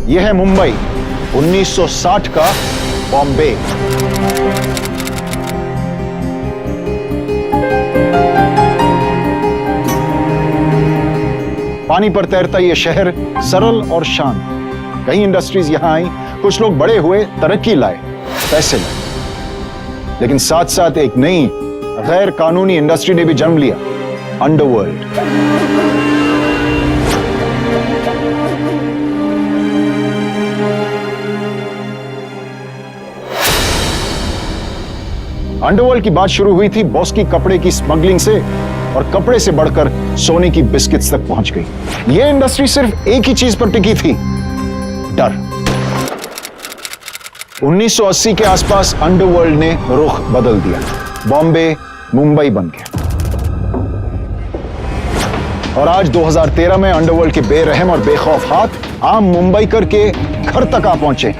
यह है मुंबई 1960 का बॉम्बे। पानी पर तैरता यह शहर सरल और शांत। कई इंडस्ट्रीज यहां आई, कुछ लोग बड़े हुए, तरक्की लाए, पैसे लाए, लेकिन साथ साथ एक नई गैर कानूनी इंडस्ट्री ने भी जन्म लिया, अंडरवर्ल्ड। अंडरवर्ल्ड की बात शुरू हुई थी बॉस की कपड़े की स्मगलिंग से, और कपड़े से बढ़कर सोने की बिस्किट्स तक पहुंच गई। यह इंडस्ट्री सिर्फ एक ही चीज पर टिकी थी, डर। 1980 के आसपास अंडरवर्ल्ड ने रुख बदल दिया, बॉम्बे मुंबई बन गया। और आज 2013 में अंडरवर्ल्ड के बेरहम और बेखौफ हाथ आम मुंबई करके घर तक आ पहुंचे।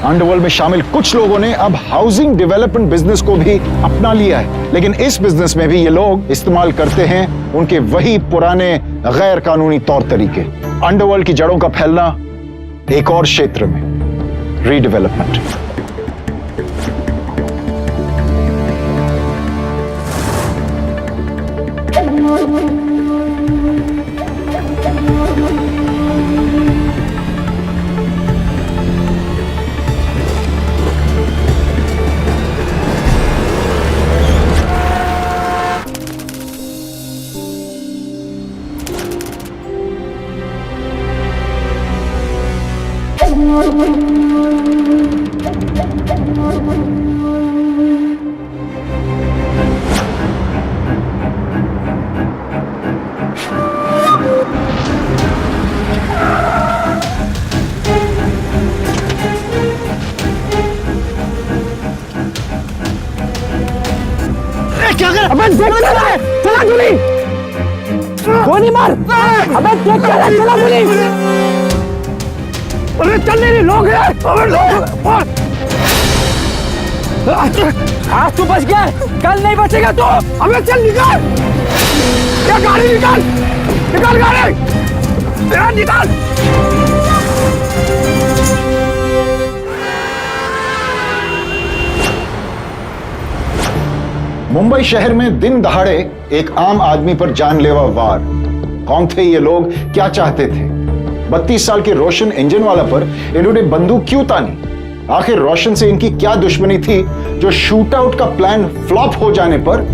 अंडरवर्ल्ड में शामिल कुछ लोगों ने अब हाउसिंग डेवलपमेंट बिजनेस को भी अपना लिया है, लेकिन इस बिजनेस में भी ये लोग इस्तेमाल करते हैं उनके वही पुराने गैर कानूनी तौर तरीके। अंडरवर्ल्ड की जड़ों का फैलना एक और क्षेत्र में, रीडेवलपमेंट। अबे देख चला गोली, गोली मार। अबे देख चला गोली। अरे चल नहीं, लोग हैं। अबे लोग, आज तू बच गया, कल नहीं बचेगा तू। अबे चल निकाल, क्या गाड़ी निकाल, निकाल गाड़ी, निकाल। मुंबई शहर में दिन दहाड़े एक आम आदमी पर जानलेवा वार। कौन थे ये लोग, क्या चाहते थे? 32 साल के रोशन इंजन वाला पर इन्होंने बंदूक क्यों तानी? आखिर रोशन से इनकी क्या दुश्मनी थी जो शूट आउट का प्लान फ्लॉप हो जाने पर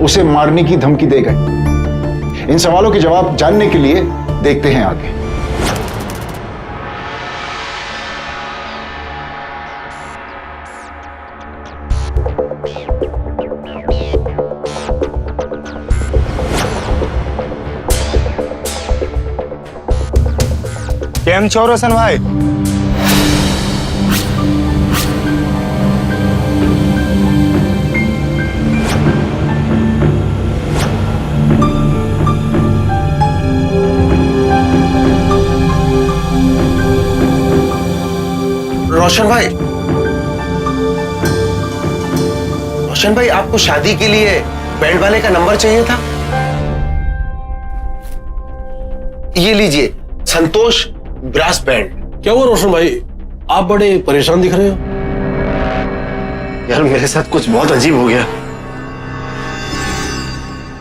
उसे मारने की धमकी दे गए? इन सवालों के जवाब जानने के लिए देखते हैं आगे। કેમ છો રોશન ભાઈ? रोशन भाई, रोशन भाई, आपको शादी के लिए बैंड वाले का नंबर चाहिए था? ये लीजिए, संतोष ब्रास बैंड। क्या हुआ रोशन भाई, आप बड़े परेशान दिख रहे हो? यार मेरे साथ कुछ बहुत अजीब हो गया।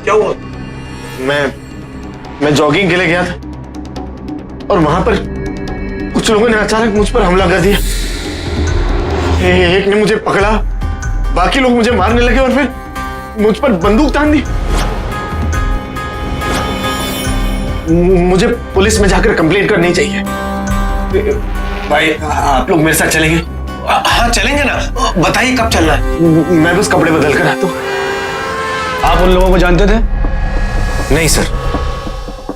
क्या हुआ? मैं जॉगिंग के लिए गया था और वहां पर कुछ लोगों ने अचानक मुझ पर हमला कर दिया। एक ने मुझे पकड़ा, बाकी लोग मुझे मारने लगे और फिर मुझ पर बंदूक तान दी। मुझे पुलिस में जाकर कंप्लेंट करनी चाहिए। भाई आप लोग मेरे साथ चलेंगे? हाँ चलेंगे ना, बताइए कब चलना है? मैं बस कपड़े बदल कर आता हूँ। आप उन लोगों को जानते थे? नहीं सर।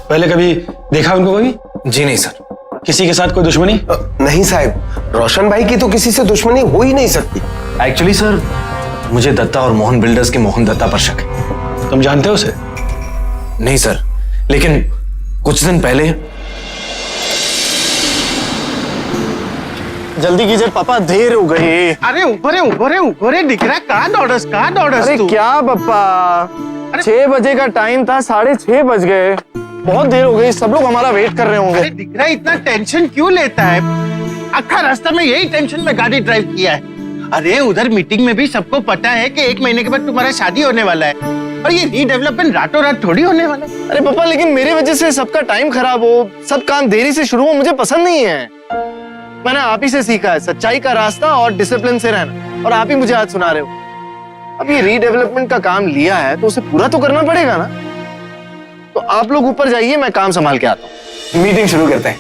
पहले कभी देखा उनको कभी? जी नहीं सर। किसी के साथ कोई दुश्मनी? नहीं साहब, रोशन भाई की तो किसी से दुश्मनी हो ही नहीं सकती। एक्चुअली सर, मुझे दत्ता और मोहन बिल्डर्स के मोहन दत्ता पर शक है। तुम जानते हो उसे? नहीं सर, लेकिन कुछ दिन पहले। जल्दी कीजिए पापा, देर हो गई। अरे ऊपर दिख रहा है। कहाँ दौड़स अरे क्या पापा, 6 बजे का टाइम था, 6:30 बज गए। बहुत देर हो गई, सब लोग हमारा वेट कर रहे होंगे। अरे दिख रहा है, इतना टेंशन क्यों लेता है? आखा रास्ता में यही टेंशन में गाड़ी ड्राइव किया है। अरे उधर मीटिंग में भी सबको पता है कि 1 महीने के बाद तुम्हारा शादी होने वाला है, और ये रीडेवलपमेंट रातों रात थोड़ी होने वाला है। अरे पापा, लेकिन मेरी वजह से सबका टाइम खराब हो, सब काम देरी से शुरू हो, मुझे पसंद नहीं है। मैंने आप ही से सीखा है सच्चाई का रास्ता और डिसिप्लिन से रहना, और आप ही मुझे आज सुना रहे हो। अब ये रीडेवलपमेंट का काम लिया है तो उसे पूरा तो करना पड़ेगा ना। तो आप लोग ऊपर जाइए, मैं काम संभाल के आता हूँ। मीटिंग शुरू करते हैं।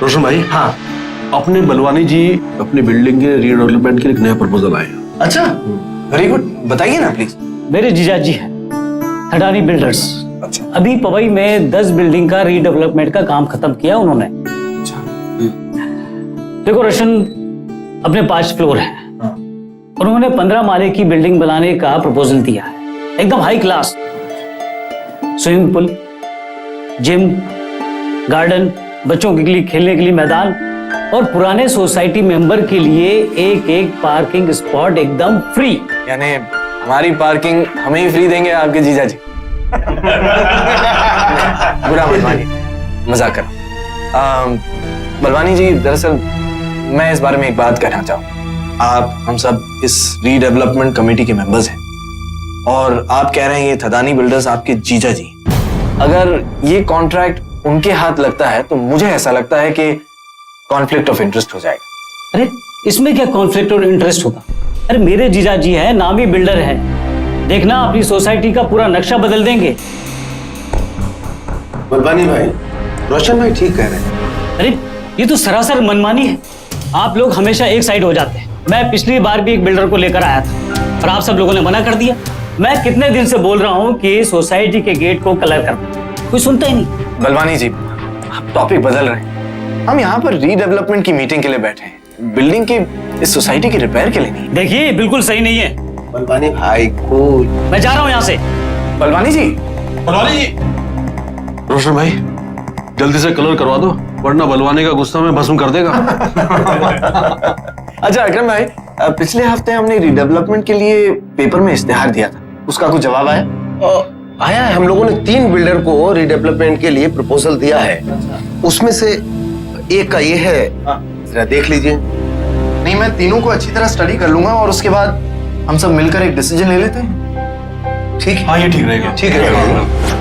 रोशन भाई, हाँ। अपने बलवानी जी अपनी बिल्डिंग के रीडेवलपमेंट के लिए एक नया प्रपोजल आए हैं। अच्छा, वेरी गुड, बताइए ना प्लीज। मेरे जीजाजी हैं थडानी बिल्डर्स। अच्छा। अभी पवई में 10 बिल्डिंग का रीडेवलपमेंट का काम खत्म किया उन्होंने। देखो रोशन, अपने 5 फ्लोर हैं। उन्होंने 15 माले की बिल्डिंग बनाने का प्रपोजल दिया है, एकदम high class. Swimming pool, gym, garden, बच्चों के लिए खेलने के लिए मैदान, और पुराने सोसाइटी मेंबर के लिए एक पार्किंग स्पॉट एकदम फ्री। यानी हमारी पार्किंग हमें ही फ्री देंगे आपके जीजा जी? बुरा मत मानिए, मजाक कर। बलवानी जी, दरअसल मैं इस बारे में एक बात कहना चाहूँ। आप हम सब इस रीडेवलपमेंट कमेटी के मेंबर्स हैं, और आप कह रहे हैं ये थदानी बिल्डर्स आपके जीजा जी। अगर ये कॉन्ट्रैक्ट उनके हाथ लगता है तो मुझे ऐसा लगता है कि कॉन्फ्लिक्ट ऑफ इंटरेस्ट हो जाएगा। अरे इसमें क्या कॉन्फ्लिक्ट और इंटरेस्ट होगा? अरे मेरे जीजाजी है, नामी बिल्डर है, देखना अपनी सोसाइटी का पूरा नक्शा बदल देंगे। बलवानी भाई, रोशन भाई ठीक कह रहे हैं। अरे ये तो सरासर मनमानी है। आप लोग हमेशा एक साइड हो जाते हैं। मैं पिछली बार भी एक बिल्डर को लेकर आया था और आप सब लोगों ने मना कर दिया। मैं कितने दिन से बोल रहा हूँ कि सोसाइटी के गेट को कलर कर, कोई सुनता ही नहीं। बलवानी जी, आप टॉपिक बदल रहे हैं। हम यहाँ पर रीडेवलपमेंट की मीटिंग के लिए बैठे हैं, बिल्डिंग की, इस सोसाइटी की रिपेयर के लिए नहीं। देखिए बिल्कुल सही नहीं है। बलवानी भाई कूल। मैं जा रहा हूँ यहाँ से। बलवानी जी, रोशन भाई, जल्दी से कलर करवा दो, वरना बलवानी का गुस्सा में भस्म कर देगा। अच्छा अकरम भाई, पिछले हफ्ते हमने रीडेवलपमेंट के लिए पेपर में इश्तेहार दिया था, उसका कुछ जवाब आया? आया है। हम लोगों ने 3 बिल्डर को रीडेवलपमेंट के लिए प्रपोजल दिया है। उसमें से एक का ये है, जरा देख लीजिए। नहीं, मैं तीनों को अच्छी तरह स्टडी कर लूंगा और उसके बाद हम सब मिलकर एक डिसीजन ले लेते हैं। ठीक है? हाँ, ये ठीक रहेगा। ठीक है।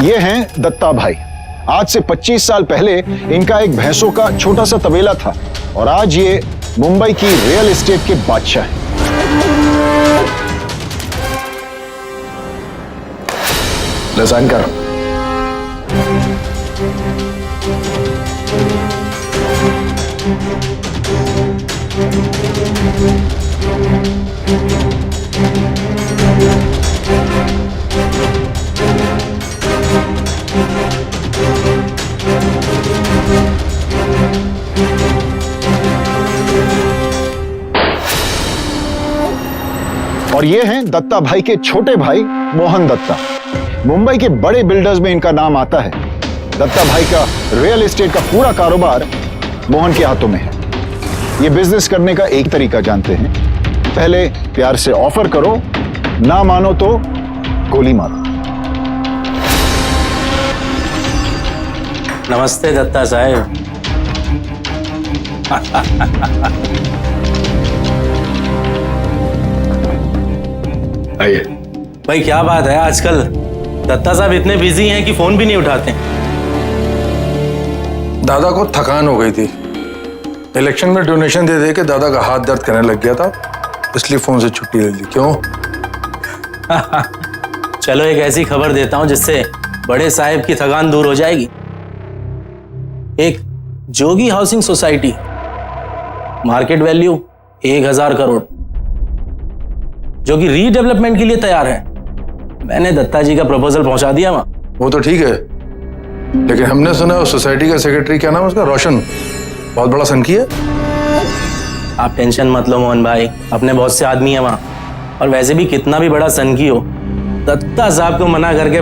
ये हैं दत्ता भाई। आज से 25 साल पहले इनका एक भैंसों का छोटा सा तबेला था, और आज ये मुंबई की रियल एस्टेट के बादशाह हैं। रिजाइन कर। और ये हैं दत्ता भाई के छोटे भाई मोहन दत्ता। मुंबई के बड़े बिल्डर्स में इनका नाम आता है। दत्ता भाई का रियल एस्टेट का पूरा कारोबार मोहन के हाथों में है। ये बिजनेस करने का एक तरीका जानते हैं, पहले प्यार से ऑफर करो, ना मानो तो गोली मारो। नमस्ते दत्ता साहब। आइए। भाई क्या बात है, आजकल दत्ता साहब इतने बिजी हैं कि फोन भी नहीं उठाते। दादा को थकान हो गई थी, इलेक्शन में डोनेशन दे दे के दादा का हाथ दर्द करने लग गया था, इसलिए फोन से छुट्टी ले ली। क्यों? चलो एक ऐसी खबर देता हूं जिससे बड़े साहब की थकान दूर हो जाएगी। एक Jogi housing society, market value 1000 crore, जो कि रीडेवलपमेंट के लिए तैयार है। मैंने दत्ता जी का प्रपोजल पहुंचा दिया वहां। वो तो ठीक है, लेकिन हमने सुना उस सोसाइटी का सेक्रेटरी, क्या नाम है उसका, रोशन, बहुत बड़ा सनकी है। आप टेंशन मत लो मोहन भाई, अपने बहुत से आदमी है वहां, और वैसे भी कितना भी बड़ा सनकी हो, दत्ता साहब को मना करके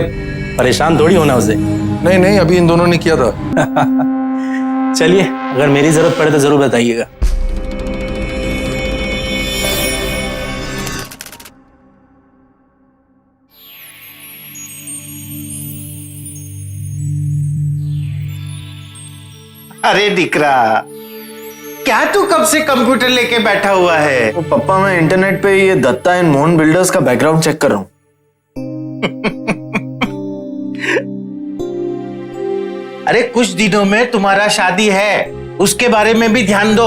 परेशान थोड़ी होना उसे। नहीं नहीं, अभी इन दोनों ने किया था। चलिए, अगर मेरी जरूरत पड़े तो जरूर बताइएगा। अरे दिकरा, क्या तू कब से कंप्यूटर लेके बैठा हुआ है? तो पप्पा, मैं इंटरनेट पे ये दत्ता एंड मोहन बिल्डर्स का बैकग्राउंड चेक कर रहा हूँ। अरे कुछ दिनों में तुम्हारा शादी है, उसके बारे में भी ध्यान दो।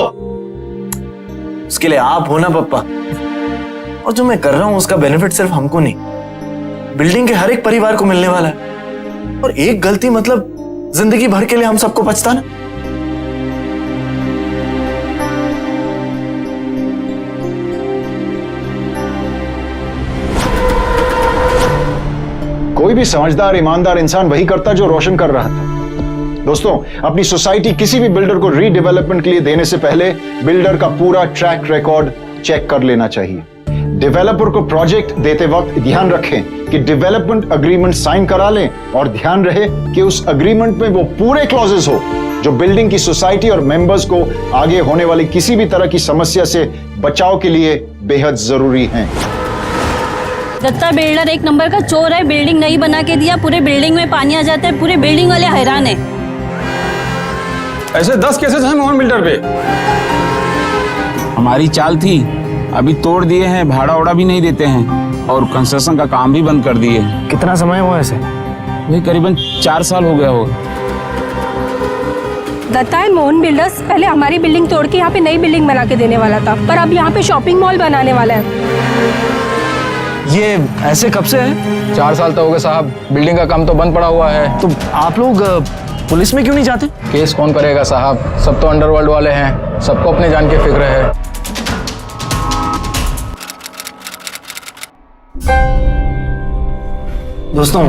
उसके लिए आप हो ना पप्पा। और जो मैं कर रहा हूं उसका बेनिफिट सिर्फ हमको नहीं, बिल्डिंग के हर एक परिवार को मिलने वाला है। और एक गलती मतलब जिंदगी भर के लिए हम सबको पछताना। कोई भी समझदार ईमानदार इंसान वही करता जो रोशन कर रहा था। दोस्तों, अपनी सोसाइटी किसी भी बिल्डर को रीडेवलपमेंट के लिए देने से पहले बिल्डर का पूरा ट्रैक रिकॉर्ड चेक कर लेना चाहिए। डेवलपर को प्रोजेक्ट देते वक्त ध्यान रखें कि डेवलपमेंट अग्रीमेंट साइन करा लें और ध्यान रहे कि उस अग्रीमेंट में वो पूरे क्लॉजेस हो जो बिल्डिंग की सोसाइटी और मेंबर्स को आगे होने वाली किसी भी तरह की समस्या से बचाव के लिए बेहद जरूरी हैं। दत्ता बिल्डर एक नंबर का चोर है। बिल्डिंग नहीं बना के दिया, पूरे बिल्डिंग में पानी आ जाता है, पूरे बिल्डिंग वाले हैरान है। ऐसे 10 केसेस हैं मोहन बिल्डर पे। हमारी चाल थी, अभी तोड़ दिए हैं, भाड़ा ओड़ा भी नहीं देते हैं और कंस्ट्रक्शन का काम भी बंद कर दिए। कितना समय हुआ ऐसे? वही करीबन 4 साल हो गया होगा। दत्ता एंड मोहन बिल्डर्स पहले हमारी बिल्डिंग तोड़ के यहाँ पे नई बिल्डिंग बना के देने वाला था, पर अब यहाँ पे शॉपिंग मॉल बनाने वाला है। ये ऐसे कब से है? 4 साल तो हो गए साहब, बिल्डिंग का काम तो बंद पड़ा हुआ है। तो आप लोग पुलिस में क्यों नहीं जाते? केस कौन करेगा साहब, सब तो अंडरवर्ल्ड वाले हैं, सबको अपने जान की फिक्र है। दोस्तों,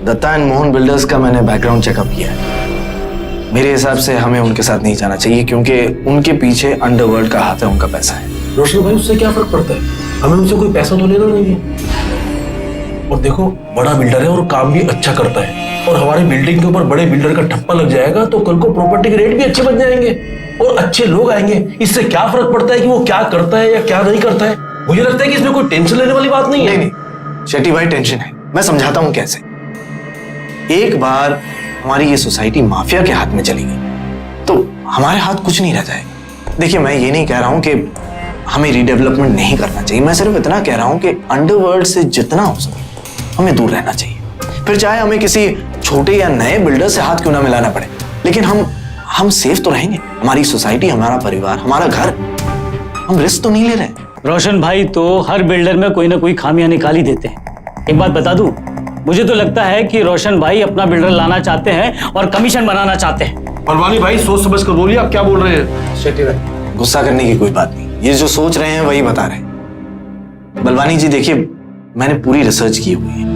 दत्ता एंड मोहन बिल्डर्स का मैंने बैकग्राउंड चेकअप किया है। मेरे हिसाब से हमें उनके साथ नहीं जाना चाहिए क्योंकि उनके पीछे अंडरवर्ल्ड का हाथ है, उनका पैसा है। रोशन भाई, उससे क्या फर्क पड़ता है? हमें उनसे कोई पैसा तो लेना नहीं है। और देखो, बड़ा बिल्डर है और काम भी अच्छा करता है, और हमारी बिल्डिंग के ऊपर बड़े बिल्डर का ठप्पा लग जाएगा तो कल को प्रॉपर्टी के रेट भी अच्छे बन जाएंगे और अच्छे लोग आएंगे। इससे क्या फर्क पड़ता है कि वो क्या करता है या क्या नहीं करता है? मुझे लगता है कि इसमें कोई टेंशन लेने वाली बात नहीं है। नहीं शेट्टी भाई, टेंशन है। मैं समझाता हूं कैसे। एक बार हमारी ये सोसाइटी माफिया के हाथ में चली गई तो हमारे हाथ कुछ नहीं रह जाएगा। देखिए, मैं ये नहीं कह रहा हूं कि हमें रीडेवलपमेंट नहीं करना चाहिए, मैं सिर्फ इतना कह रहा हूं कि अंडरवर्ल्ड से जितना हो सके हमें दूर रहना चाहिए। फिर चाहे हमें किसी छोटे या नए बिल्डर से हाथ क्यों ना मिलाना पड़े, लेकिन हम सेफ तो रहेंगे। हमारी सोसाइटी, हमारा परिवार, हमारा घर, हम रिस्क तो नहीं ले रहे। रोशन भाई तो हर बिल्डर में कोई ना कोई खामियां निकाल ही देते हैं। एक बात बता दूं, मुझे तो लगता है कि रोशन भाई अपना बिल्डर लाना चाहते हैं और कमीशन बनाना चाहते हैं। बलवानी भाई, सोच समझ कर बोलिए, आप क्या बोल रहे हैं? शेट्टी भाई, गुस्सा करने की कोई बात नहीं, ये जो सोच रहे हैं वही बता रहे हैं। बलवानी जी देखिए, मैंने पूरी रिसर्च की हुई है।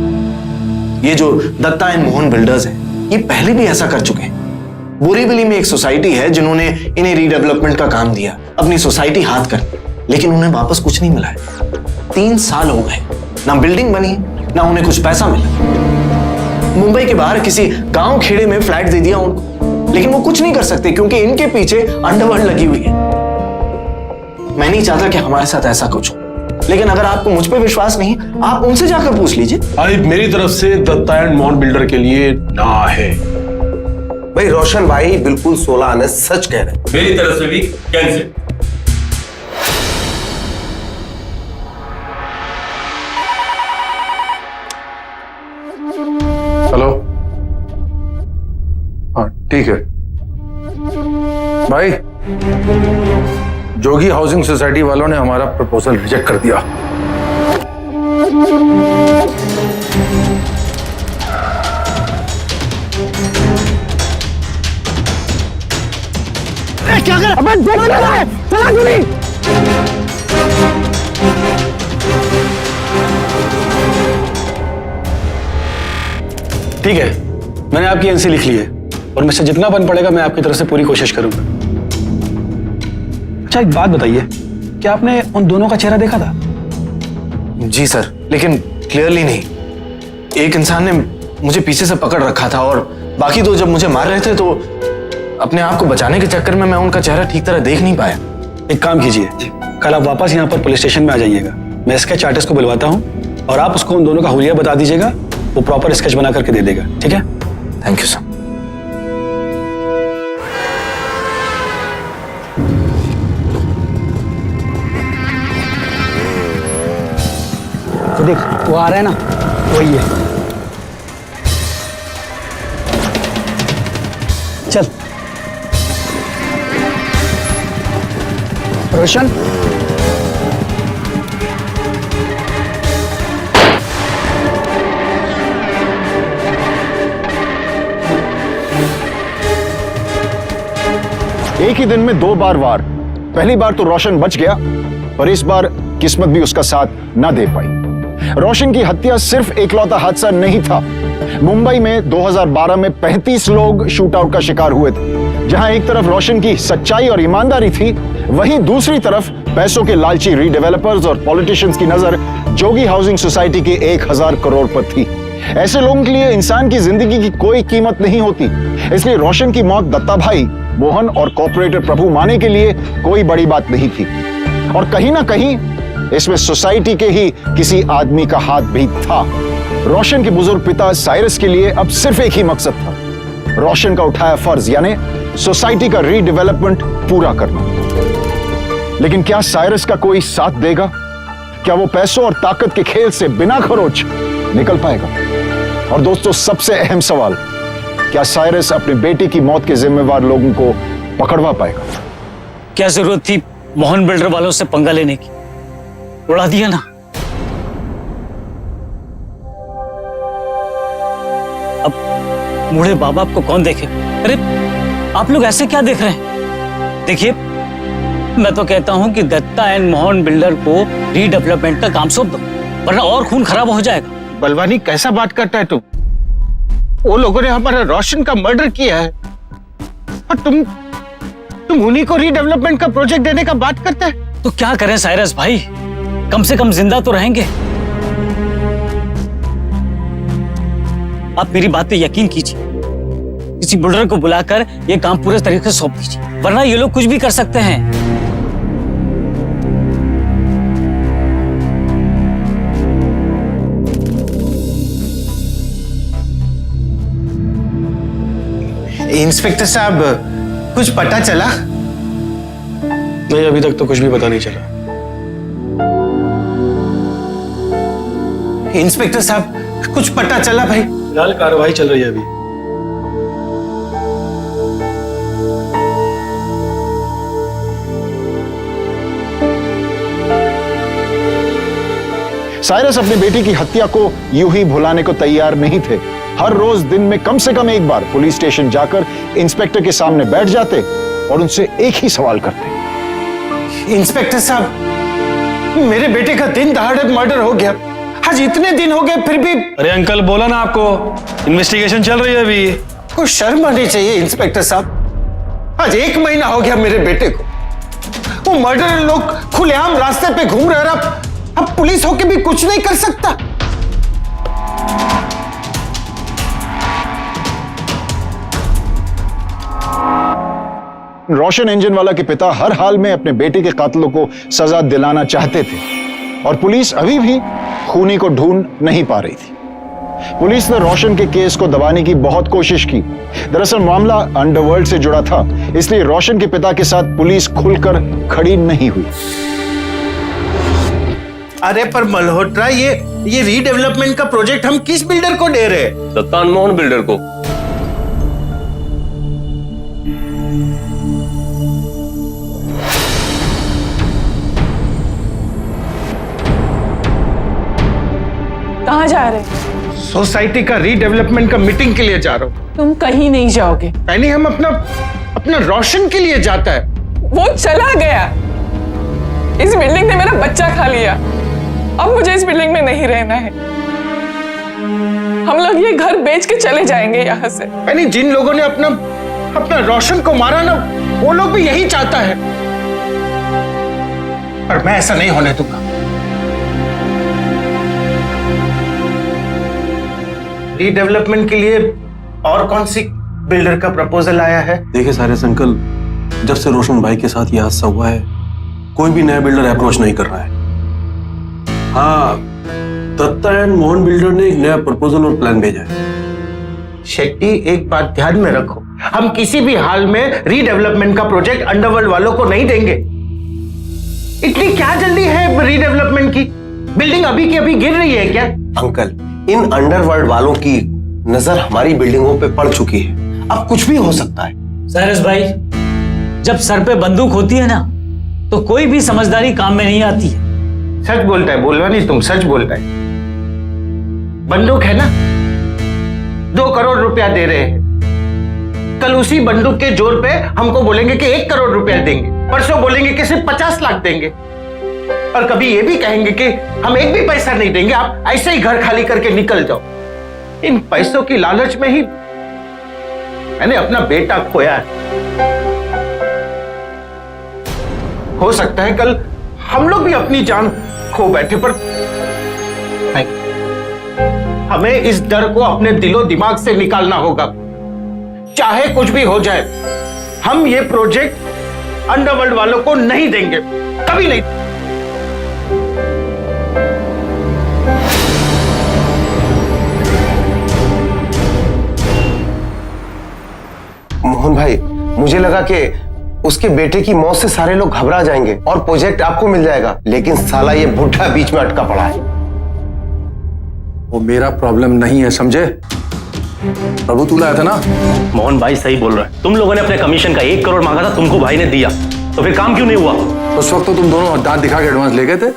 ये जो दत्ता एंड मोहन बिल्डर्स हैं, ये पहले भी ऐसा कर चुके हैं। बोरीवली में एक सोसाइटी है जिन्होंने इन्हें रीडेवलपमेंट का काम दिया, अपनी सोसाइटी हाथ कर, लेकिन उन्हें वापस कुछ नहीं मिला है। 3 साल हो गए, ना बिल्डिंग बनी ना उन्हें कुछ पैसा मिला। मुंबई के बाहर किसी गांव खेड़े में फ्लैट दे दिया उनको, लेकिन वो कुछ नहीं कर सकते क्योंकि इनके पीछे अंडरवर्ल्ड लगी हुई है। मैं नहीं चाहता कि हमारे साथ ऐसा कुछ हो, लेकिन अगर आपको मुझ पे विश्वास नहीं, आप उनसे जाकर पूछ लीजिए। अरे मेरी तरफ से दत्ता एंड मोहन बिल्डर के लिए ना है। भाई रोशन भाई बिल्कुल 16 आने सच कह रहे हैं। मेरी तरफ से भी कैंसिल। हेलो, हाँ ठीक है भाई। जोगी हाउसिंग सोसाइटी वालों ने हमारा प्रपोजल रिजेक्ट कर दिया। क्या कर? अबे चला गोली। ठीक है, मैंने आपकी एनसी लिख ली है और मुझसे जितना बन पड़ेगा मैं आपकी तरफ से पूरी कोशिश करूंगा। अच्छा, एक बात बताइए, क्या आपने उन दोनों का चेहरा देखा था? जी सर, लेकिन क्लियरली नहीं। एक इंसान ने मुझे पीछे से पकड़ रखा था और बाकी दो जब मुझे मार रहे थे तो अपने आप को बचाने के चक्कर में मैं उनका चेहरा ठीक तरह देख नहीं पाया। एक काम कीजिए, कल आप वापस यहाँ पर पुलिस स्टेशन में आ जाइएगा। मैं स्केच आर्टिस्ट को बुलवाता हूँ और आप उसको उन दोनों का हुलिया बता दीजिएगा, वो प्रॉपर स्केच बना करके दे देगा, ठीक है? Thank you sir. तो देख, वो आ रहा है ना, वही है। चल रोशन, एक ही दिन में 2 बार वार। पहली बार तो रोशन बच गया, पर इस बार किस्मत भी उसका साथ ना दे पाई। रोशन की हत्या सिर्फ एकलौता हादसा नहीं था। मुंबई में 2012 में 35 लोग शूटआउट का शिकार हुए थे। जहां एक तरफ रोशन की सच्चाई और ईमानदारी थी, वहीं दूसरी तरफ पैसों के लालची रीडेवलपर्स और पॉलिटिशियंस की नजर जोगी हाउसिंग सोसाइटी के 1000 करोड़ पर थी। ऐसे लोगों के लिए इंसान की जिंदगी की कोई कीमत नहीं होती। इसलिए रोशन की मौत दत्ता भाई, मोहन और कॉर्पोरेटर प्रभु माने के लिए कोई बड़ी बात नहीं थी। और कहीं ना कहीं इसमें सोसाइटी के ही किसी आदमी का हाथ भी था। रोशन के बुजुर्ग पिता साइरस के लिए अब सिर्फ एक ही मकसद था, रोशन का उठाया फर्ज यानी सोसाइटी का रीडेवलपमेंट पूरा करना। लेकिन क्या साइरस का कोई साथ देगा? क्या वो पैसों और ताकत के खेल से बिना खरोच निकल पाएगा? और दोस्तों, सबसे अहम सवाल, क्या साइरस अपनी बेटी की मौत के जिम्मेवार लोगों को पकड़वा पाएगा? क्या जरूरत थी मोहन बिल्डर वालों से पंगा लेने की? उड़ा दिया ना। अब बूढ़े बाप बाप को कौन देखे? अरे आप लोग ऐसे क्या देख रहे हैं? देखिए, मैं तो कहता हूं कि दत्ता एंड मोहन बिल्डर को रीडेवलपमेंट का काम सौंप दो, वरना और खून खराब हो जाएगा। बलवानी, कैसा बात करता है तुम? वो लोगों ने हमारा रोशन का मर्डर किया है और तुम उन्हीं को रीडेवलपमेंट का प्रोजेक्ट देने का बात करते हैं। तो क्या करें साइरस भाई, कम से कम जिंदा तो रहेंगे। आप मेरी बात पे यकीन कीजिए, किसी बिल्डर को बुलाकर ये काम पूरे तरीके से सौंप दीजिए, वरना ये लोग कुछ भी कर सकते हैं। इंस्पेक्टर साहब, कुछ पता चला? नहीं, अभी तक तो कुछ भी पता नहीं चला। इंस्पेक्टर साहब, कुछ पता चला भाई? फिलहाल कार्रवाई चल रही है अभी। साइरस अपनी बेटी की हत्या को यूं ही भुलाने को तैयार नहीं थे। हर रोज दिन में कम से कम एक बार पुलिस स्टेशन जाकर इंस्पेक्टर के सामने बैठ जाते और उनसे एक ही सवाल करते। इंस्पेक्टर साहब, मेरे बेटे का दिन दहाड़े मर्डर हो गया। आज इतने दिन हो गए फिर भी। अरे अंकल, बोला ना आपको, इन्वेस्टिगेशन चल रही है अभी। कुछ शर्म आनी चाहिए इंस्पेक्टर साहब। आज 1 महीना हो गया मेरे बेटे को। वो मर्डर लोग खुलेआम रास्ते पे घूम रहे हैं। अब पुलिस होके भी कुछ नहीं कर सकता। रोशन इंजन वाला के पिता हर हाल में अपने बेटे के कातिलों को सजा दिलाना चाहते थे और पुलिस अभी भी खूनी को ढूंढ नहीं पा रही थी। पुलिस ने रोशन के केस को दबाने की बहुत कोशिश की। दरअसल मामला अंडरवर्ल्ड से जुड़ा था, इसलिए रोशन के पिता के साथ पुलिस खुलकर खड़ी नहीं हुई। अरे पर मल्होत्रा, ये रीडेवलपमेंट का प्रोजेक्ट हम किस बिल्डर को दे रहे हैं? दत्ता एंड मोहन बिल्डर को। कहाँ जा रहे? सोसाइटी का रीडेवलपमेंट का मीटिंग के लिए जा रहा हूँ। तुम कहीं नहीं जाओगे। यानी हम अपना रोशन के लिए जाता है। वो चला गया। इस बिल्डिंग ने मेरा बच्चा खा लिया। अब मुझे इस बिल्डिंग में नहीं रहना है। हम लोग ये घर बेच के चले जाएंगे यहाँ से। यानी जिन लोगों ने अपना रोशन को मारा ना, वो लोग भी यही चाहता है। पर मैं ऐसा नहीं होने दूंगा। रीडेवलपमेंट के लिए और कौन सी बिल्डर का प्रपोजल आया है? देखिए सारिस अंकल, जब से रोशन भाई के साथ यह हादसा हुआ है, कोई भी नया बिल्डर अप्रोच नहीं कर रहा है। हाँ, दत्ता एंड मोहन बिल्डर ने एक नया प्रपोजल और प्लान भेजा है। शेट्टी, एक बात ध्यान में रखो, हम किसी भी हाल में रीडेवलपमेंट का प्रोजेक्ट अंडरवर्ल्ड वालों को नहीं देंगे। इतनी क्या जल्दी है रीडेवलपमेंट की? बिल्डिंग अभी की अभी गिर रही है क्या? अंकल, इन अंडरवर्ल्ड वालों की नजर हमारी बिल्डिंगों पे पड़ चुकी है, अब कुछ भी हो सकता है। साइरस भाई, जब सर पे बंदूक होती है ना, तो कोई भी समझदारी काम में नहीं आती है। सच बोलता है बोलवानी, तुम सच बोलता है। बंदूक है ना, 2 करोड़ रुपया दे रहे हैं, कल उसी बंदूक के जोर पे हमको बोलेंगे कि 1 करोड़ रुपया देंगे, परसों बोलेंगे कि सिर्फ 50 लाख देंगे, और कभी ये भी कहेंगे कि हम एक भी पैसा नहीं देंगे, आप ऐसे ही घर खाली करके निकल जाओ। इन पैसों की लालच में ही मैंने अपना बेटा खोया है। हो सकता है कल हम लोग भी अपनी जान खो बैठे, पर नहीं, हमें इस डर को अपने दिलो दिमाग से निकालना होगा। चाहे कुछ भी हो जाए, हम ये प्रोजेक्ट अंडरवर्ल्ड वालों को नहीं देंगे, कभी नहीं। मोहन भाई, मुझे लगा कि उसके बेटे की मौत से सारे लोग घबरा जाएंगे और प्रोजेक्ट आपको मिल जाएगा, लेकिन साला ये बुढ़ा बीच में अटका पड़ा है। वो मेरा प्रॉब्लम नहीं है, समझे? प्रभु तू लाया था ना? मोहन भाई सही बोल रहा है। तुम लोगों ने अपने कमीशन का 1 करोड़ मांगा था, तुमको भाई ने दिया, तो फिर काम क्यों नहीं हुआ? उस वक्त तो तुम दोनों दांत दिखा के एडवांस ले गए थे,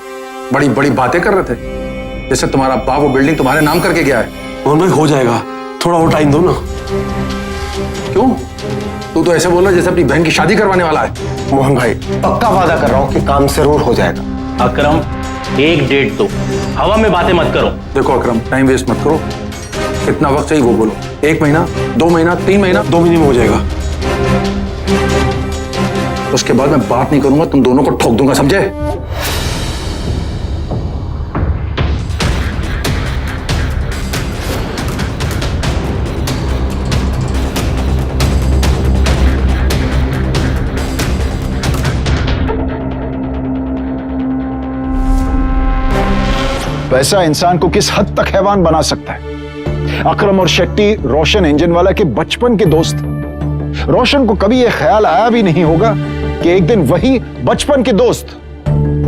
बड़ी बड़ी बातें कर रहे थे, जैसे तुम्हारा बाप वो बिल्डिंग तुम्हारे नाम करके गया है। मोहन भाई, हो जाएगा, थोड़ा और टाइम दो ना। क्यों? तू तो ऐसे बोल रहा है जैसे अपनी बहन की शादी करवाने वाला है। मोहन भाई, पक्का वादा कर रहा हूं कि काम जरूर हो जाएगा। अकरम, एक डेट दो, हवा में बातें मत करो। देखो अकरम, टाइम वेस्ट मत करो, कितना वक्त चाहिए वो बोलो। 1 महीना, 2 महीना, 3 महीना? 2 महीने में हो जाएगा। उसके बाद मैं बात नहीं करूंगा, तुम दोनों को ठोक दूंगा, समझे? पैसा इंसान को किस हद तक हैवान बना सकता है। अकरम और शेट्टी रोशन इंजन वाला के बचपन के दोस्त थे। रोशन को कभी यह ख्याल आया भी नहीं होगा कि एक दिन वही बचपन के दोस्त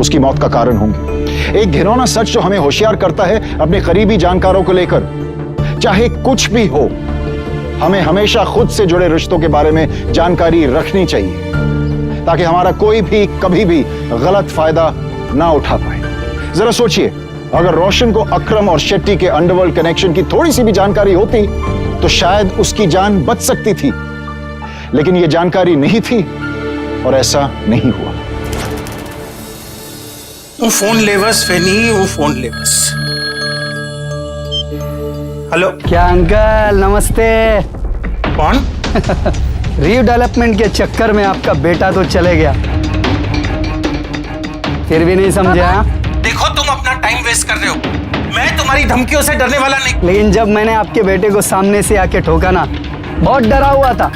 उसकी मौत का कारण होंगे। एक घिनौना सच जो हमें होशियार करता है अपने करीबी जानकारों को लेकर। चाहे कुछ भी हो, हमें हमेशा खुद से जुड़े रिश्तों के बारे में जानकारी रखनी चाहिए, ताकि हमारा कोई भी कभी भी गलत फायदा ना उठा पाए। जरा सोचिए, अगर रोशन को अकरम और शेट्टी के अंडरवर्ल्ड कनेक्शन की थोड़ी सी भी जानकारी होती तो शायद उसकी जान बच सकती थी, लेकिन यह जानकारी नहीं थी और ऐसा नहीं हुआ। वो फोन ले बस फेनी, वो फोन ले बस। हेलो, क्या अंकल, नमस्ते। कौन? रीडेवलपमेंट के चक्कर में आपका बेटा तो चले गया, फिर भी नहीं समझा। देखो, तुम अपना टाइम वेस्ट कर रहे हो, मैं तुम्हारी धमकियों से डरने वाला नहीं। लेकिन जब मैंने आपके बेटे को सामने से आके ठोका ना, बहुत डरा हुआ था।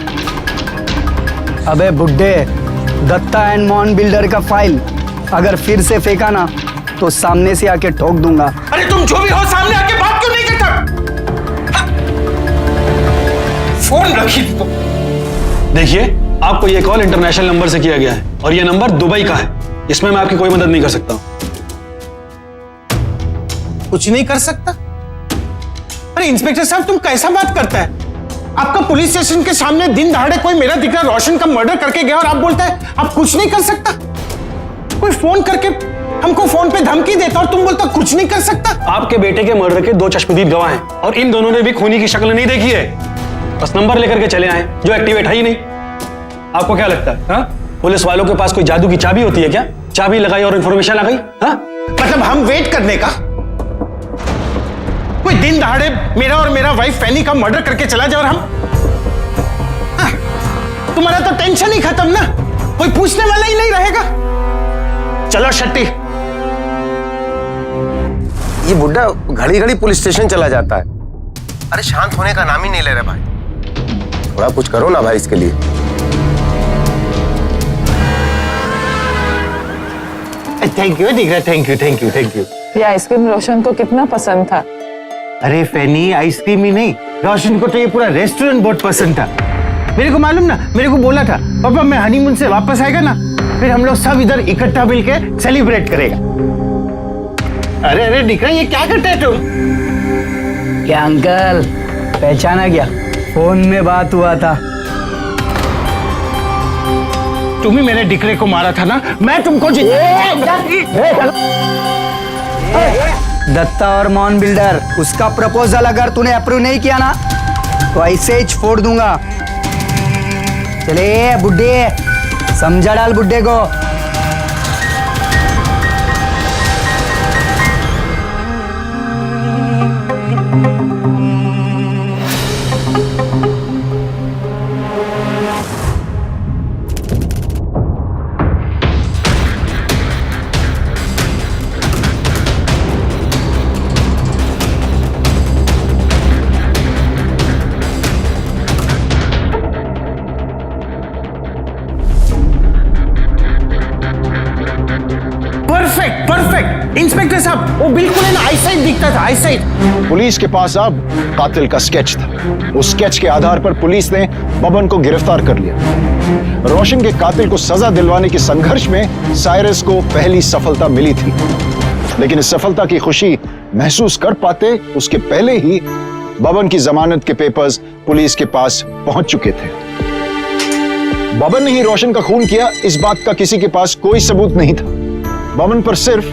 अबे बुड्ढे, दत्ता एंड मोहन बिल्डर का फाइल अगर फिर से फेंका ना तो सामने से आके ठोक दूंगा। अरे तुम जो भी हो, सामने आके बात क्यों नहीं करता? फोन रखी तो। देखिए, आपको ये कॉल इंटरनेशनल नंबर से किया गया है और ये नंबर दुबई का है। इसमें मैं आपकी कोई मदद नहीं कर सकता। कुछ नहीं कर सकता? अरे इंस्पेक्टर साहब, तुम कैसा बात करता है? आपका पुलिस स्टेशन के सामने दिन दहाड़े कोई मेरा दिखरा रोशन का मर्डर करके गया और आप बोलता है आप कुछ नहीं कर सकता? कोई फोन करके हमको फोन पे धमकी देता और तुम बोलता कुछ नहीं कर सकता? आपके बेटे के मर्डर के 2 चश्मदीद गवाह हैं और इन दोनों ने भी खूनी की शक्ल नहीं देखी है, बस नंबर लेकर के चले आए जो एक्टिवेट है ही नहीं। आपको क्या लगता है, हाँ? पुलिस वालों के पास कोई जादू की चाबी होती है क्या? चाबी लगाई और इंफॉर्मेशन आ गई? हाँ? मतलब हम वेट करने का? कोई दिन दहाड़े मेरा और मेरा वाइफ फैनी का मर्डर करके चला जाए और हम? हाँ, तुम्हारा तो टेंशन ही खत्म ना, कोई पूछने वाला ही नहीं रहेगा। चलो शेट्टी। ये बुड्ढा घड़ी घड़ी पुलिस स्टेशन चला जाता है। अरे शांत होने का नाम ही नहीं ले रहा भाई। थोड़ा कुछ करो ना भाई इसके लिए। थैंक यू दिख रहा, thank you thank you thank you. ये आइसक्रीम रोशन को कितना पसंद था। अरे फैनी, आइसक्रीम ही नहीं, रोशन को तो ये पूरा रेस्टोरेंट बहुत पसंद था। मेरे को मालूम ना, मेरे को बोला था पापा मैं हनीमून से वापस आएगा ना, फिर हम लोग सब इधर इकट्ठा मिलके सेलिब्रेट करेगा। अरे अरे निकला, ये क्या करता है तुम? क्या अंकल, पहचाना क्या? फोन में बात हुआ था। तुम ही मेरे डिकरे को मारा था ना, मैं तुमको दत्ता और मॉन बिल्डर, उसका प्रपोजल अगर तूने अप्रूव नहीं किया ना तो ऐसे ही छोड़ दूंगा। चले बुड्ढे, समझा डाल बुड्ढे को। परफेक्ट इंस्पेक्टर साहब, वो बिल्कुल आईसाइट दिखता था, आईसाइट। पुलिस के पास अब कातिल का स्केच था। उस स्केच के आधार पर पुलिस ने बबन को गिरफ्तार कर लिया। रोशन के कातिल को सजा दिलवाने के संघर्ष में साइरस को पहली सफलता मिली थी, लेकिन इस सफलता की खुशी महसूस कर पाते उसके पहले ही बबन की जमानत के पेपर्स पुलिस के पास पहुंच चुके थे। बबन ने ही रोशन का खून किया, इस बात का किसी के पास कोई सबूत नहीं था। बबन पर सिर्फ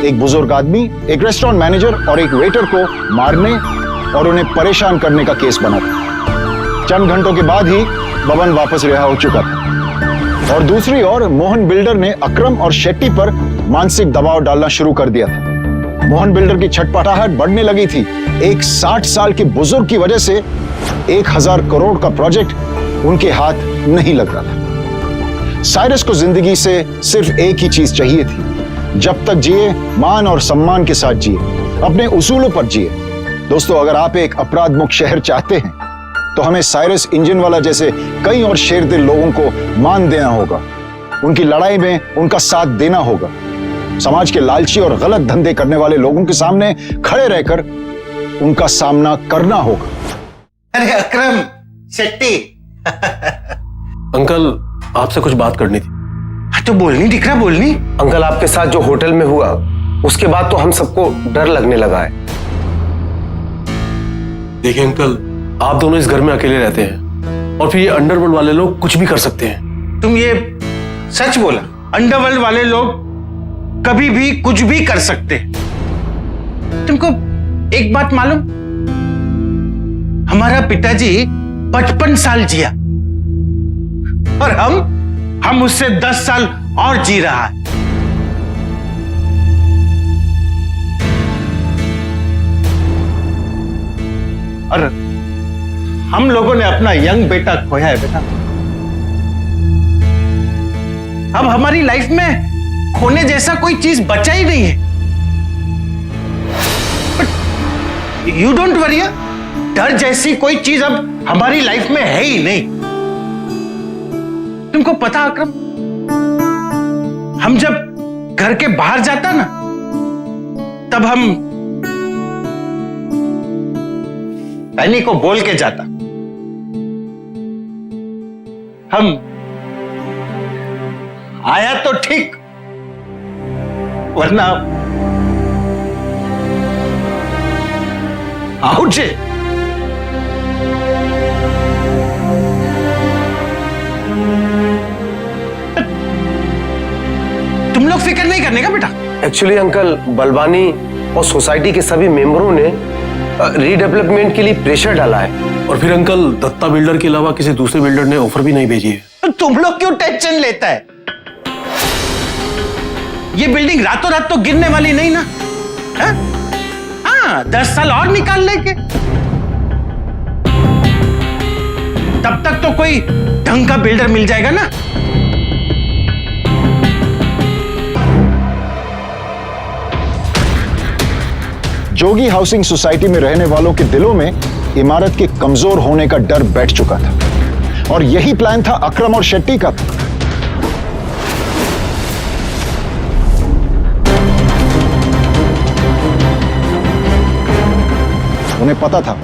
एक बुजुर्ग आदमी, एक रेस्टोरेंट मैनेजर और एक वेटर को मारने और उन्हें परेशान करने का केस बना था। चंद घंटों के बाद ही बबन वापस रिहा हो चुका था और दूसरी ओर मोहन बिल्डर ने अक्रम और शेट्टी पर मानसिक दबाव डालना शुरू कर दिया था। मोहन बिल्डर की छटपटाहट बढ़ने लगी थी। एक 60 साल के बुजुर्ग की वजह से 1000 करोड़ का प्रोजेक्ट उनके हाथ नहीं लग रहा था। साइरस को जिंदगी से सिर्फ एक ही चीज चाहिए थी, जब तक जिए मान और सम्मान के साथ जिए, अपने उसूलों पर जिए। दोस्तों, अगर आप एक अपराध मुक्त शहर चाहते हैं तो हमें साइरस इंजन वाला जैसे कई और शेर दिल लोगों को मान देना होगा, उनकी लड़ाई में उनका साथ देना होगा। समाज के लालची और गलत धंधे करने वाले लोगों के सामने खड़े रहकर उनका सामना करना होगा। अरे अक्रम, शेट्टी। अंकल, आपसे कुछ बात करनी थी। तो बोलनी दिख रहा, बोलनी। अंकल, आपके साथ जो होटल में हुआ उसके बाद तो हम सबको डर लगने लगा है। देखिए अंकल, आप दोनों इस घर में अकेले रहते हैं और फिर ये अंडरवर्ल्ड वाले लोग कुछ भी कर सकते हैं। तुम ये सच बोला, अंडरवर्ल्ड वाले लोग कभी भी कुछ भी कर सकते। तुमको एक बात मालूम, हमारा पिताजी 55 साल जिया और हम उससे 10 साल और जी रहा है। और हम लोगों ने अपना यंग बेटा खोया है बेटा। अब हमारी लाइफ में खोने जैसा कोई चीज बचा ही नहीं है। यू डोंट वरी, डर जैसी कोई चीज अब हमारी लाइफ में है ही नहीं। तुमको पता अक्रम, हम जब घर के बाहर जाता ना, तब हम पैनी को बोल के जाता, हम आया तो ठीक, वरना आउट जे। तुम लोग फिक्र नहीं करने का बेटा। एक्चुअली अंकल, बलवानी और सोसाइटी के सभी मेंबरों ने रीडेवलपमेंट के लिए प्रेशर डाला है। और फिर अंकल, दत्ता बिल्डर के अलावा किसी दूसरे बिल्डर ने ऑफर भी नहीं भेजी है। तो तुम लोग क्यों टेंशन लेता है? ये बिल्डिंग रातों रात तो गिरने वाली नहीं ना। हाँ, 10 साल और निकाल लेंगे, तब तक तो कोई ढंग का बिल्डर मिल जाएगा ना। जोगी हाउसिंग सोसाइटी में रहने वालों के दिलों में इमारत के कमजोर होने का डर बैठ चुका था। और यही प्लान था अकरम और शेट्टी का। उन्हें पता था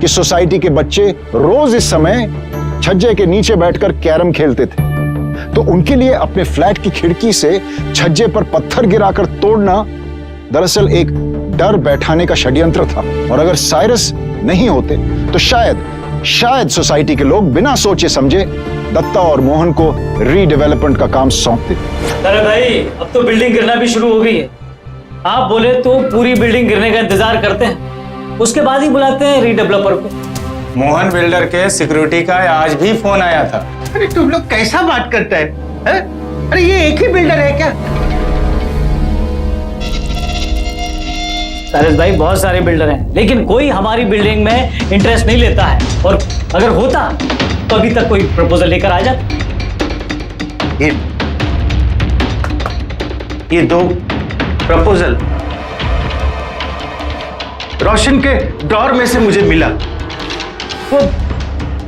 कि सोसाइटी के बच्चे रोज इस समय छज्जे के नीचे बैठकर कैरम खेलते थे, तो उनके लिए अपने फ्लैट की खिड़की से छज्जे पर पत्थर गिराकर तोड़ना दरअसल एक डर बैठाने का षड्यंत्र था। और अगर साइरस नहीं होते तो शायद सोसाइटी के लोग बिना सोचे समझे दत्ता और मोहन को रीडेवलपमेंट का काम सौंपते। अरे भाई, अब तो बिल्डिंग गिरना भी शुरू हो गई है। आप बोले तो पूरी बिल्डिंग गिरने का इंतजार करते हैं, उसके बाद ही बुलाते हैं रीडेवलपर को। मोहन बिल्डर के सिक्योरिटी का आज भी फोन आया था। अरे तुम लोग कैसा बात करता है? अरे ये एक ही बिल्डर है क्या? सारिस भाई, बहुत सारे बिल्डर हैं, लेकिन कोई हमारी बिल्डिंग में इंटरेस्ट नहीं लेता है, और अगर होता तो अभी तक कोई प्रपोजल लेकर आ जाता। ये 2 प्रपोजल रोशन के ड्रॉर में से मुझे मिला। वो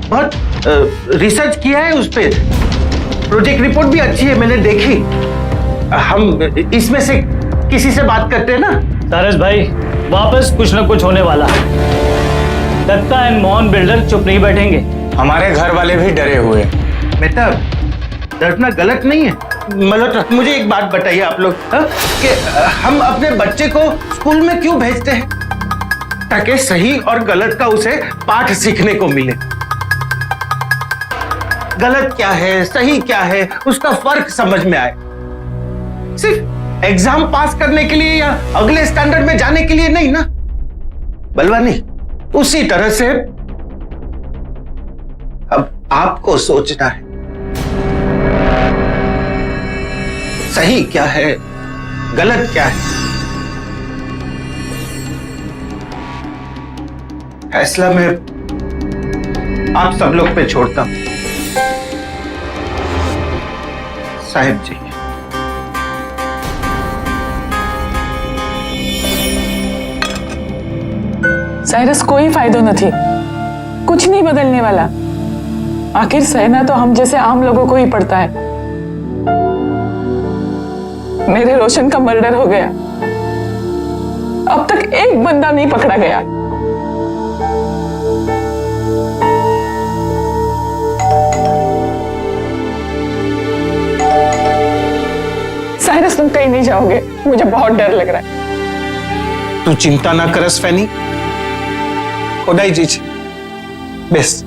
बहुत रिसर्च किया है उस पे, प्रोजेक्ट रिपोर्ट भी अच्छी है, मैंने देखी। हम इसमें से किसी से बात करते हैं ना। सारिस भाई, वापस कुछ ना कुछ होने वाला है। दत्ता एंड मोहन बिल्डर चुप नहीं बैठेंगे। हमारे घर वाले भी डरे हुए हैं। बेटा, डरना गलत नहीं है। मतलब मुझे एक बात बताइए आप लोग, कि हम अपने बच्चे को स्कूल में क्यों भेजते हैं? ताकि सही और गलत का उसे पाठ सीखने को मिले। गलत क्या है, सही क्या है, उसका फर्क समझ में आए। सिर्फ एग्जाम पास करने के लिए या अगले स्टैंडर्ड में जाने के लिए नहीं ना बलवानी। उसी तरह से अब आपको सोचना है सही क्या है, गलत क्या है। फैसला मैं आप सब लोग पे छोड़ता हूं। साहिब जी, साइरस, कोई फायदा नहीं, कुछ नहीं बदलने वाला। आखिर सहना तो हम जैसे आम लोगों को ही पड़ता है। मेरे रोशन का मर्डर हो गया, अब तक एक बंदा नहीं पकड़ा गया। साइरस, तुम कहीं नहीं जाओगे, मुझे बहुत डर लग रहा है। तू चिंता ना करस फैनी, खुदाई जी बेस।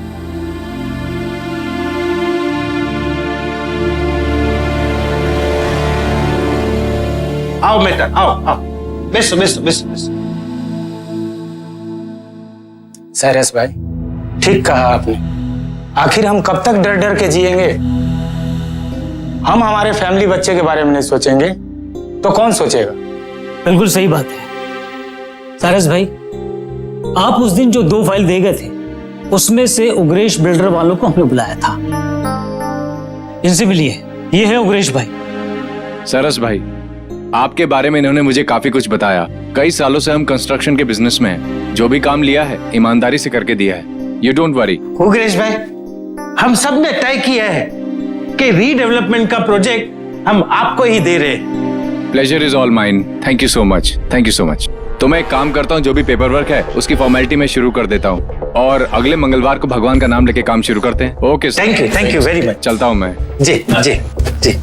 आओ बेटा, आओ आओ, बेसो बेसो बेसो बेसो। साइरस भाई, ठीक कहा आपने। आखिर हम कब तक डर डर के जिएंगे? हम हमारे फैमिली बच्चे के बारे में नहीं सोचेंगे तो कौन सोचेगा? बिल्कुल सही बात है सारिस भाई। आप उस दिन जो 2 फाइल दे गए थे, उसमें से उग्रेश बिल्डर वालों को हमने बुलाया था। इनसे मिलिए, ये है उग्रेश भाई। सरस भाई, आपके बारे में इन्होंने मुझे काफी कुछ बताया। कई सालों से हम कंस्ट्रक्शन के बिजनेस में हैं। जो भी काम लिया है ईमानदारी से करके दिया है। You don't worry. उग्रेश भाई, हम सब ने तय किया है कि रीडेवलपमेंट का प्रोजेक्ट हम आपको ही दे रहे हैं। Pleasure is all mine. Thank you so much, thank you so much. तो मैं एक काम करता हूँ, जो भी पेपर वर्क है उसकी फॉर्मेलिटी में शुरू कर देता हूँ, और अगले मंगलवार को भगवान का नाम लेके काम शुरू करते हैं। Okay sir, thank you very much. चलता हूँ मैं। जी जी जी।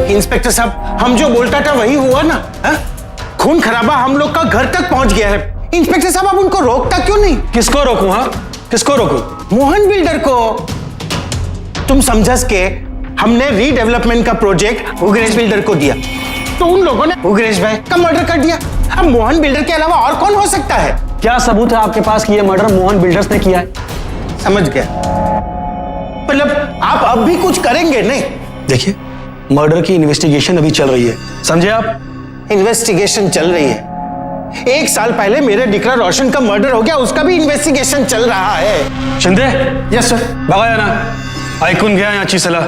इंस्पेक्टर साहब, हम जो बोलता था वही हुआ ना? खून खराबा हम लोग का घर तक पहुंच गया है। इंस्पेक्टर साहब, आप उनको रोकता क्यों नहीं? किसको रोकूं? हाँ, किसको रोकूं? मोहन बिल्डर को। तुम समझस के हमने रीडेवलपमेंट का प्रोजेक्ट उग्रेश बिल्डर को दिया, तो उन लोगों ने उग्रेश भाई का मर्डर कर दिया। अब मोहन बिल्डर के अलावा और कौन हो सकता है? क्या सबूत है आपके पास कि ये मर्डर मोहन बिल्डर्स ने किया है? समझ गया। मतलब आप अब भी कुछ करेंगे नहीं? देखिए, मर्डर की इन्वेस्टिगेशन अभी चल रही है, समझे आप? इन्वेस्टिगेशन चल रही है? 1 साल पहले मेरे दिकरा रोशन का मर्डर हो गया, उसका भी इन्वेस्टिगेशन चल रहा है। Shinde, yes sir. बघा ना, ऐकून घ्या याची सलाह।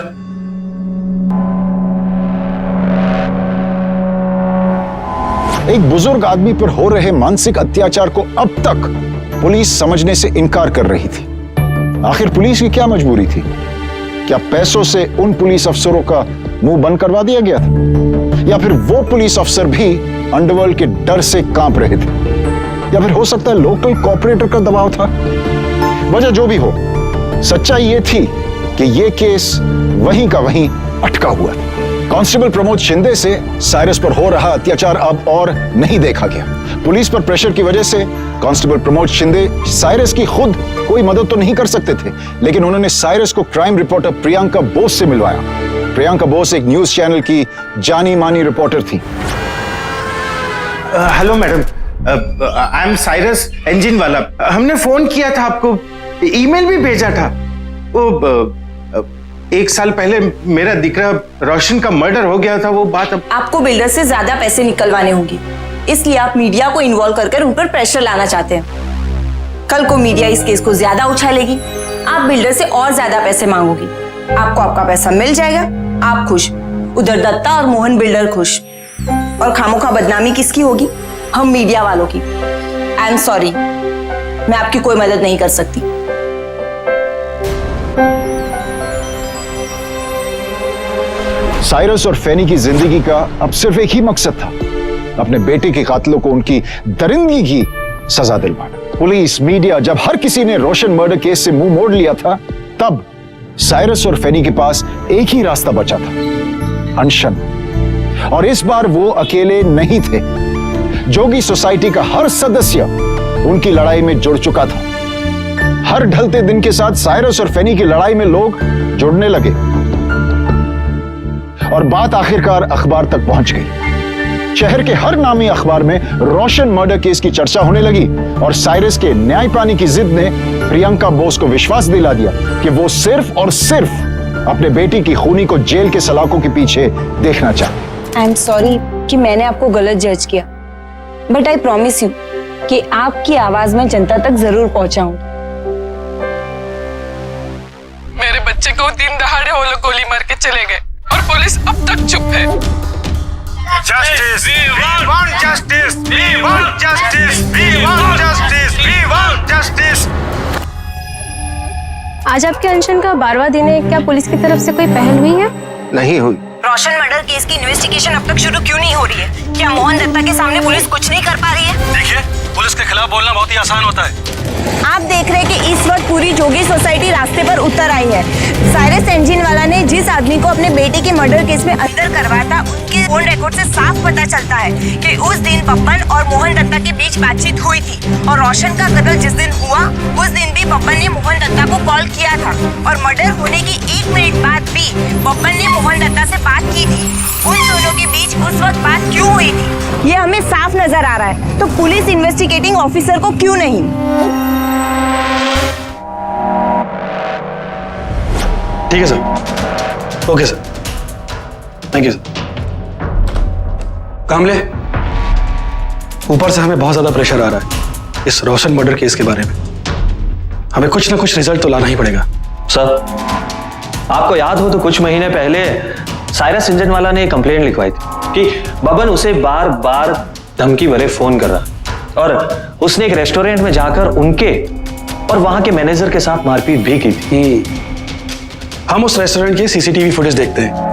एक बुजुर्ग आदमी पर हो रहे मानसिक अत्याचार को अब तक पुलिस समझने से इनकार कर रही थी। आखिर पुलिस की क्या मजबूरी थी? क्या पैसों से उन पुलिस अफसरों का मुंह बंद करवा दिया गया था? या फिर वो पुलिस अफसर भी अंडरवर्ल्ड के डर से कांप रहे थे? या फिर हो सकता है लोकल कॉर्पोरेटर का दबाव था? वजह जो भी हो, सच्चाई ये थी कि ये केस वहीं का वहीं अटका हुआ था। कांस्टेबल प्रमोद शिंदे से साइरस पर हो रहा अत्याचार अब और नहीं देखा गया। पुलिस पर प्रेशर की वजह से कांस्टेबल प्रमोद शिंदे साइरस की खुद कोई मदद तो नहीं कर सकते थे, लेकिन उन्होंने साइरस को क्राइम रिपोर्टर प्रियंका बोस से मिलवाया। प्रियंका बोस एक न्यूज चैनल की जानी मानी रिपोर्टर थी। Hello madam, I am Cyrus engine वाला। हमने फोन किया था आपको, ईमेल भी भेजा था। वो 1 साल पहले मेरा दिकरा रोशन का मर्डर हो गया था, वो बात अब आपको बिल्डर से ज्यादा पैसे निकलवाने होंगे, इसलिए आप मीडिया को इन्वॉल्व कर उन पर प्रेशर लाना चाहते हैं। कल को मीडिया इस केस को ज्यादा उछालेगी, आप बिल्डर से और ज्यादा पैसे मांगोगी, आपको आपका पैसा मिल जाएगा, आप खुश, उधर दत्ता और मोहन बिल्डर खुश, और खामोखा बदनामी किसकी होगी? हम मीडिया वालों की। आई एम सॉरी, मैं आपकी कोई मदद नहीं कर सकती। साइरस और फैनी की जिंदगी का अब सिर्फ एक ही मकसद था, अपने बेटे के कातिलों को उनकी दरिंदगी की सजा दिलवाना। पुलिस, मीडिया, जब हर किसी ने रोशन मर्डर केस से मुंह मोड़ लिया था, तब साइरस और फैनी के पास एक ही रास्ता बचा था, अनशन। और इस बार वो अकेले नहीं थे। जोगी सोसाइटी का हर सदस्य उनकी लड़ाई में जुड़ चुका था। हर ढलते दिन के साथ साइरस और फैनी की लड़ाई में लोग जुड़ने लगे और बात आखिरकार अखबार तक पहुंच गई। शहर के हर नामी अखबार में रोशन मर्डर केस की चर्चा होने लगी और साइरस के न्याय पाने की जिद ने प्रियंका बोस को विश्वास दिला दिया कि वो सिर्फ और सिर्फ अपने बेटी की खूनी को जेल के सलाखों के पीछे देखना चाहते। आई एम सॉरी कि मैंने आपको गलत जज किया, बट आई प्रॉमिस यू कि आपकी आवाज मैं जनता तक जरूर पहुंचाऊंगी। मेरे बच्चे को दिन दहाड़े वो लोग गोली मार के चले गए और पुलिस अब तक चुप है। Justice! We want justice! We want justice! We want justice! We want justice! आज आपके अनशन का 12वां दिन है, क्या पुलिस की तरफ से कोई पहल हुई है? नहीं हुई। रोशन मर्डर केस की इन्वेस्टिगेशन अब तक शुरू क्यों नहीं हो रही है? क्या मोहन दत्ता के सामने पुलिस कुछ नहीं कर पा रही है? देखिए, पुलिस के खिलाफ बोलना बहुत ही आसान होता है। आप देख रहे हैं कि इस वक्त पूरी जोगी सोसाइटी रास्ते पर उतर आई है। साइरस इंजन वाला ने जिस आदमी को अपने बेटे के मर्डर केस में अंदर करवाया था, उनके फोन रिकॉर्ड से साफ पता चलता है कि उस दिन पप्पन और मोहन दत्ता के बीच बातचीत हुई थी और रोशन का कत्ल जिस दिन हुआ उस दिन भी पप्पन ने मोहन दत्ता को कॉल किया था और मर्डर होने की 1 मिनट बाद भी पप्पन ने मोहन दत्ता से बात की थी। उन दोनों के बीच उस वक्त बात क्यों हुई थी, ये हमें साफ नजर आ रहा है। तो पुलिस इन्वेस्टिगेटिंग ऑफिसर को क्यों नहीं? ठीक है sir, okay sir, thank you sir. कामले, ऊपर से हमें बहुत ज्यादा प्रेशर आ रहा है इस रोशन मर्डर केस के बारे में। हमें कुछ ना कुछ रिजल्ट तो लाना ही पड़ेगा। सर, आपको याद हो तो कुछ महीने पहले साइरस इंजन वाला ने कंप्लेंट लिखवाई थी कि बबन उसे बार बार धमकी भरे फोन कर रहा और उसने एक रेस्टोरेंट में जाकर उनके और वहां के मैनेजर के साथ मारपीट भी की थी। हम उस रेस्टोरेंट की सीसीटीवी फुटेज देखते हैं।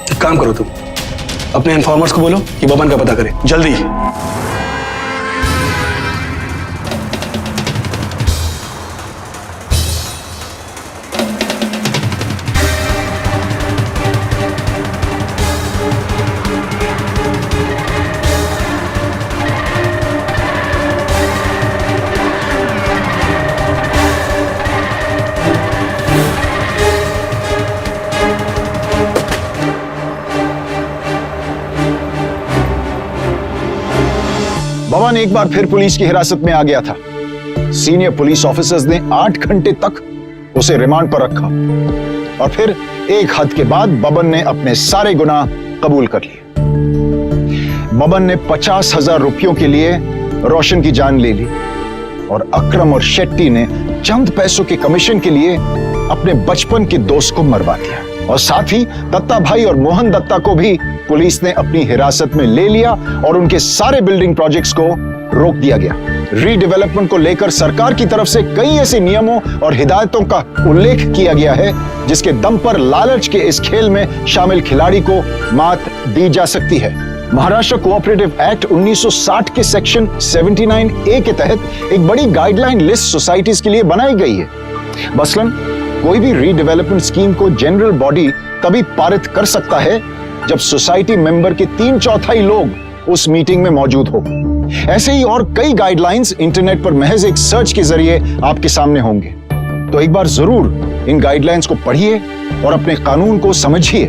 एक काम करो, तुम अपने इन्फॉर्मर्स को बोलो कि बबन का पता करें जल्दी। बबन एक बार फिर पुलिस की हिरासत में आ गया था। सीनियर पुलिस ऑफिसर्स ने 8 घंटे तक उसे रिमांड पर रखा और फिर एक हद के बाद बबन ने अपने सारे गुनाह कबूल कर लिए। बबन ने 50,000 रुपयों के लिए रोशन की जान ले ली और अकरम और शेट्टी ने चंद पैसों के कमीशन के लिए अपने बचपन के दोस्त को मरवा दिया। और साथ ही दत्ता भाई और मोहन दत्ता को भी पुलिस ने अपनी हिरासत में ले लिया और उनके सारे बिल्डिंग प्रोजेक्ट्स को रोक दिया गया। रीडेवलपमेंट को लेकर सरकार की तरफ से कई ऐसे नियमों और हिदायतों का उल्लेख किया गया है जिसके दम पर लालच के इस खेल में शामिल खिलाड़ी को मात दी जा सकती है। महाराष्ट्र कोऑपरेटिव एक्ट 1960 के सेक्शन 79A के तहत एक बड़ी गाइडलाइन लिस्ट सोसाइटीज के लिए बनाई गई है। मसलन कोई भी रीडेवलपमेंट स्कीम को जनरल बॉडी तभी पारित कर सकता है जब सोसाइटी मेंबर के 3/4 लोग उस मीटिंग में मौजूद हो। ऐसे ही और कई गाइडलाइंस इंटरनेट पर महज एक सर्च के जरिए आपके सामने होंगे। तो एक बार जरूर इन गाइडलाइंस को पढ़िए और अपने कानून को समझिए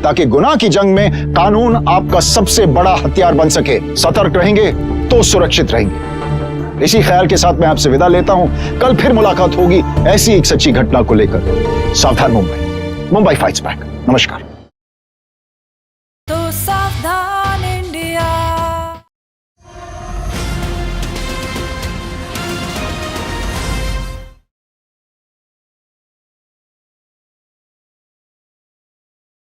ताकि गुनाह की जंग में कानून आपका सबसे बड़ा हथियार बन सके। सतर्क रहेंगे तो सुरक्षित रहेंगे। इसी ख्याल के साथ मैं आपसे विदा लेता हूं। कल फिर मुलाकात होगी ऐसी एक सच्ची घटना को लेकर। सावधान मुंबई, मुंबई फाइट्स बैक। नमस्कार।